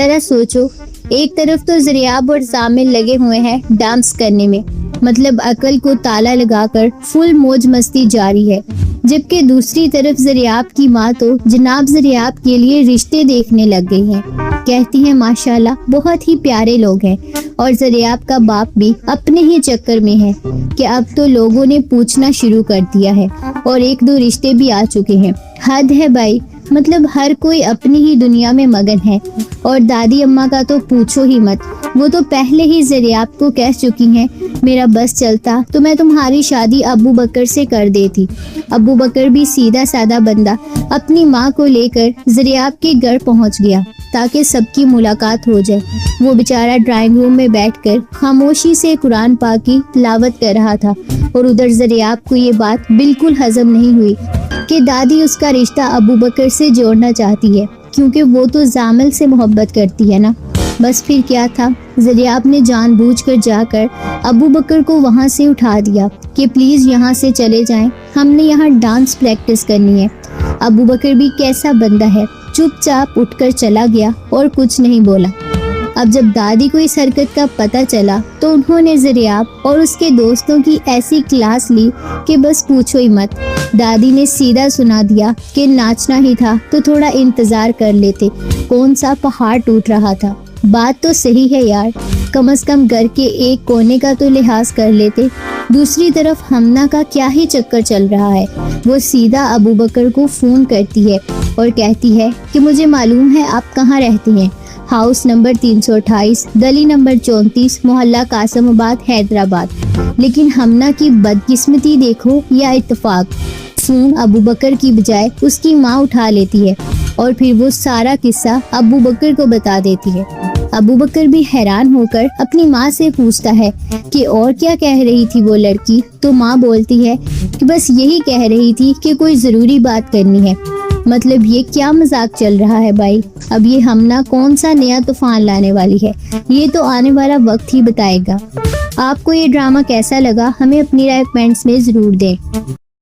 ذرا سوچو، ایک طرف تو زریاب اور زامل لگے ہوئے ہیں ڈانس کرنے میں، مطلب عقل کو تالا لگا کر فل موج مستی جاری ہے، جبکہ دوسری طرف زریاب کی ماں تو جناب زریاب کے لیے رشتے دیکھنے لگ گئی ہیں۔ کہتی ہیں ماشاءاللہ بہت ہی پیارے لوگ ہیں، اور زریاب کا باپ بھی اپنے ہی چکر میں ہے کہ اب تو لوگوں نے پوچھنا شروع کر دیا ہے اور ایک دو رشتے بھی آ چکے ہیں۔ حد ہے بھائی، مطلب ہر کوئی اپنی ہی دنیا میں مگن ہے، اور دادی اماں کا تو پوچھو ہی مت، وہ تو پہلے ہی زریاب کو کہہ چکی ہیں میرا بس چلتا تو میں تمہاری شادی ابو بکر سے کر دیتی۔ ابو بکر بھی سیدھا سادہ بندہ اپنی ماں کو لے کر زریاب کے گھر پہنچ گیا تاکہ سب کی ملاقات ہو جائے۔ وہ بیچارہ ڈرائنگ روم میں بیٹھ کر خاموشی سے قرآن پاک کی تلاوت کر رہا تھا، اور ادھر زریاب کو یہ بات بالکل ہضم نہیں ہوئی کہ دادی اس کا رشتہ ابو بکر سے جوڑنا چاہتی ہے، کیونکہ وہ تو زامل سے محبت کرتی ہے نا۔ بس پھر کیا تھا، زریاب نے جان بوجھ کر جا کر ابو بکر کو وہاں سے اٹھا دیا کہ پلیز یہاں سے چلے جائیں، ہم نے یہاں ڈانس پریکٹس کرنی ہے۔ ابو بکر بھی کیسا بندہ ہے، چپ چاپ اٹھ کر چلا گیا اور کچھ نہیں بولا۔ اب جب دادی کو اس حرکت کا پتہ چلا تو انہوں نے زریاب اور اس کے دوستوں کی ایسی کلاس لی کہ بس پوچھو ہی مت۔ دادی نے سیدھا سنا دیا کہ ناچنا ہی تھا تو تھوڑا انتظار کر لیتے، کون سا پہاڑ ٹوٹ رہا تھا۔ بات تو صحیح ہے یار، کم از کم گھر کے ایک کونے کا تو لحاظ کر لیتے۔ دوسری طرف ہمنا کا کیا ہی چکر چل رہا ہے، وہ سیدھا ابو بکر کو فون کرتی ہے اور کہتی ہے کہ مجھے معلوم ہے آپ کہاں رہتے ہیں، ہاؤس نمبر 328، گلی نمبر 34، محلہ قاسم آباد، حیدرآباد۔ لیکن ہمنا کی بدقسمتی دیکھو یا اتفاق، فون ابو بکر کی بجائے اس کی ماں اٹھا لیتی ہے اور پھر وہ سارا قصہ ابو بکر کو بتا دیتی ہے۔ ابو بکر بھی حیران ہو کر اپنی ماں سے پوچھتا ہے کہ اور کیا کہہ رہی تھی وہ لڑکی، تو ماں بولتی ہے کہ بس یہی کہہ رہی تھی کہ کوئی ضروری بات کرنی ہے۔ مطلب یہ کیا مذاق چل رہا ہے بھائی، اب یہ ہمنا کون سا نیا طوفان لانے والی ہے، یہ تو آنے والا وقت ہی بتائے گا۔ آپ کو یہ ڈرامہ کیسا لگا، ہمیں اپنی رائے کمنٹس میں ضرور دیں۔